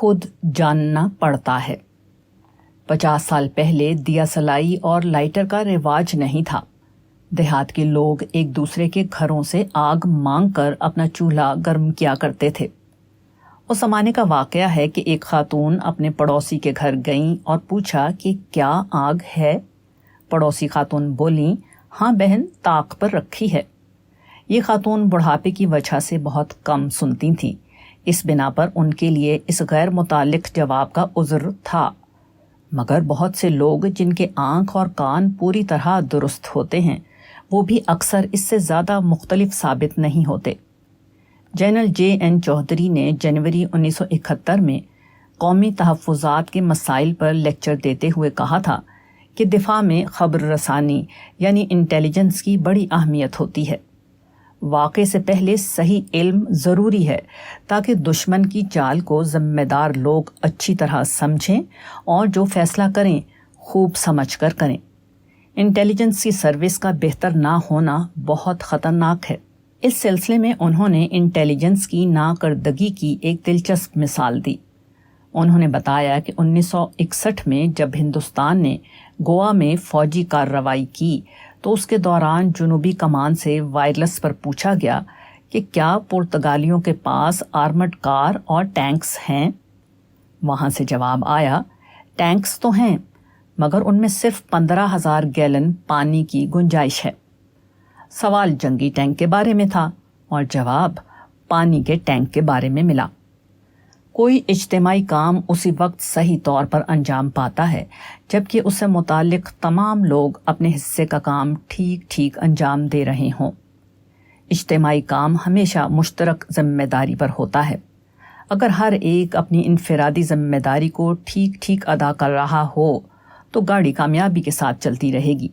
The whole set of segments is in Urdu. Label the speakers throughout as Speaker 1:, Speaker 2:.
Speaker 1: خود جاننا پڑتا ہے۔ 50 سال پہلے دیا سلائی اور لائٹر کا رواج نہیں تھا۔ دیہات کے لوگ ایک دوسرے کے گھروں سے آگ مانگ کر اپنا چولہا گرم کیا کرتے تھے۔ اس زمانے کا واقعہ ہے کہ ایک خاتون اپنے پڑوسی کے گھر گئیں اور پوچھا کہ کیا آگ ہے؟ پڑوسی خاتون بولیں، ہاں بہن، طاق پر رکھی ہے۔ یہ خاتون بڑھاپے کی وجہ سے بہت کم سنتی تھیں، اس بنا پر ان کے لیے اس غیر متعلق جواب کا عذر تھا۔ مگر بہت سے لوگ جن کے آنکھ اور کان پوری طرح درست ہوتے ہیں، وہ بھی اکثر اس سے زیادہ مختلف ثابت نہیں ہوتے۔ جنرل JN چودھری نے جنوری 1971 میں قومی تحفظات کے مسائل پر لیکچر دیتے ہوئے کہا تھا کہ دفاع میں خبر رسانی یعنی انٹیلیجنس کی بڑی اہمیت ہوتی ہے۔ واقعے سے پہلے صحیح علم ضروری ہے تاکہ دشمن کی چال کو ذمہ دار لوگ اچھی طرح سمجھیں اور جو فیصلہ کریں خوب سمجھ کر کریں۔ انٹیلیجنس کی سروس کا بہتر نہ ہونا بہت خطرناک ہے۔ اس سلسلے میں انہوں نے انٹیلیجنس کی ناکردگی کی ایک دلچسپ مثال دی۔ انہوں نے بتایا کہ 1961 میں جب ہندوستان نے گوا میں فوجی کارروائی کی تو اس کے دوران جنوبی کمان سے وائرلیس پر پوچھا گیا کہ کیا پرتگالیوں کے پاس آرمڈ کار اور ٹینکس ہیں؟ وہاں سے جواب آیا، ٹینکس تو ہیں مگر ان میں صرف 15,000 گیلن پانی کی گنجائش ہے۔ سوال جنگی ٹینک کے بارے میں تھا اور جواب پانی کے ٹینک کے بارے میں ملا۔ کوئی اجتماعی کام اسی وقت صحیح طور پر انجام پاتا ہے جبکہ اس سے متعلق تمام لوگ اپنے حصے کا کام ٹھیک ٹھیک انجام دے رہے ہوں۔ اجتماعی کام ہمیشہ مشترک ذمہ داری پر ہوتا ہے۔ اگر ہر ایک اپنی انفرادی ذمہ داری کو ٹھیک ٹھیک ادا کر رہا ہو تو گاڑی کامیابی کے ساتھ چلتی رہے گی۔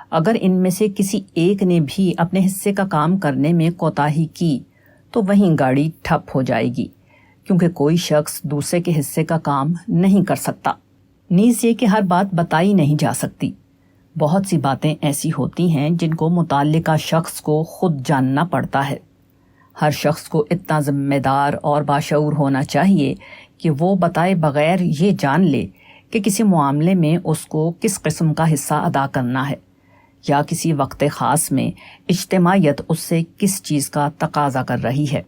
Speaker 1: اگر ان میں سے کسی ایک نے بھی اپنے حصے کا کام کرنے میں کوتاہی کی تو وہیں گاڑی ٹھپ ہو جائے گی، کیونکہ کوئی شخص دوسرے کے حصے کا کام نہیں کر سکتا۔ نیز یہ کہ ہر بات بتائی نہیں جا سکتی۔ بہت سی باتیں ایسی ہوتی ہیں جن کو متعلقہ شخص کو خود جاننا پڑتا ہے۔ ہر شخص کو اتنا ذمہ دار اور باشعور ہونا چاہیے کہ وہ بتائے بغیر یہ جان لے کہ کسی معاملے میں اس کو کس قسم کا حصہ ادا کرنا ہے، یا کسی وقت خاص میں اجتماعیت اس سے کس چیز کا تقاضا کر رہی ہے۔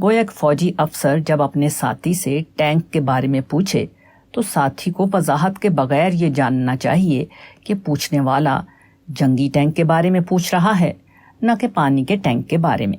Speaker 1: گویا ایک فوجی افسر جب اپنے ساتھی سے ٹینک کے بارے میں پوچھے تو ساتھی کو وضاحت کے بغیر یہ جاننا چاہیے کہ پوچھنے والا جنگی ٹینک کے بارے میں پوچھ رہا ہے، نہ کہ پانی کے ٹینک کے بارے میں۔